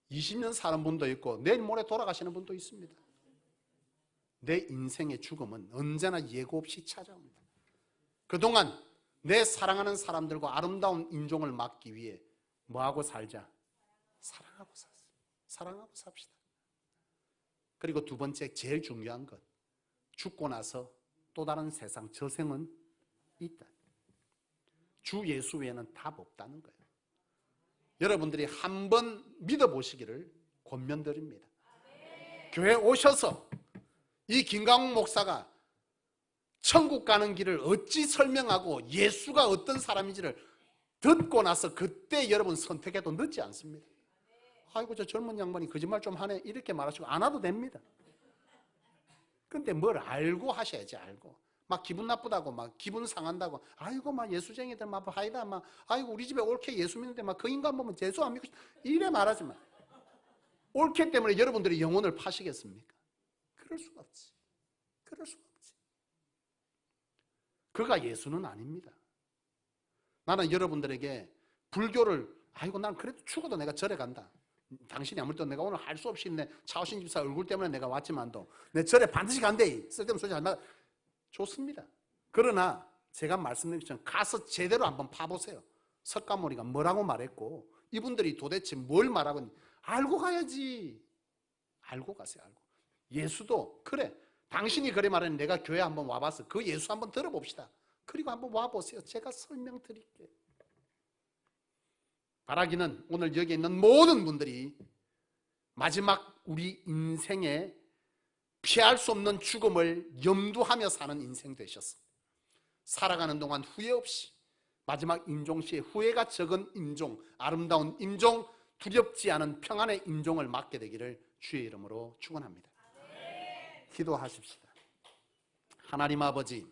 20년 사는 분도 있고 내일 모레 돌아가시는 분도 있습니다. 내 인생의 죽음은 언제나 예고 없이 찾아옵니다. 그동안 내 사랑하는 사람들과 아름다운 인종을 맡기 위해 뭐하고 살자? 사랑하고 사세요. 사랑하고 삽시다. 그리고 두 번째 제일 중요한 것, 죽고 나서 또 다른 세상, 저생은 있다. 주 예수 외에는 답 없다는 거예요. 여러분들이 한번 믿어보시기를 권면드립니다. 교회 오셔서 이 김강욱 목사가 천국 가는 길을 어찌 설명하고 예수가 어떤 사람인지를 듣고 나서 그때 여러분 선택해도 늦지 않습니다. 아이고 저 젊은 양반이 거짓말 좀 하네 이렇게 말하시고 안 와도 됩니다. 근데 뭘 알고 하셔야지. 알고 막 기분 나쁘다고 막 기분 상한다고 아이고 막 예수쟁이들 막 하이다 막 아이고 우리 집에 옳게 예수 믿는데 막 그 인간 보면 예수 안 믿고 이래 말하지 마. 옳게 때문에 여러분들이 영혼을 파시겠습니까? 그럴 수가 없지. 그럴 수가 없지. 그가 예수는 아닙니다. 나는 여러분들에게 불교를 아이고 난 그래도 죽어도 내가 절에 간다. 당신이 아무래도 내가 오늘 할 수 없이 내 차오신 집사 얼굴 때문에 내가 왔지만도 내 절에 반드시 간대. 쓸데없는 소리 하지 마. 좋습니다. 그러나 제가 말씀드린 것처럼 가서 제대로 한번 파보세요. 석가모니가 뭐라고 말했고 이분들이 도대체 뭘 말하고 있는지 알고 가야지. 알고 가세요. 알고. 예수도 그래. 당신이 그래 말하니 내가 교회 한번 와봤어. 그 예수 한번 들어봅시다. 그리고 한번 와보세요. 제가 설명드릴게요. 바라기는 오늘 여기 있는 모든 분들이 마지막 우리 인생에 피할 수 없는 죽음을 염두하며 사는 인생 되셨습니다. 살아가는 동안 후회 없이 마지막 임종시에 후회가 적은 임종, 아름다운 임종, 두렵지 않은 평안의 임종을 맞게 되기를 주의 이름으로 축원합니다. 기도하십시다. 하나님 아버지,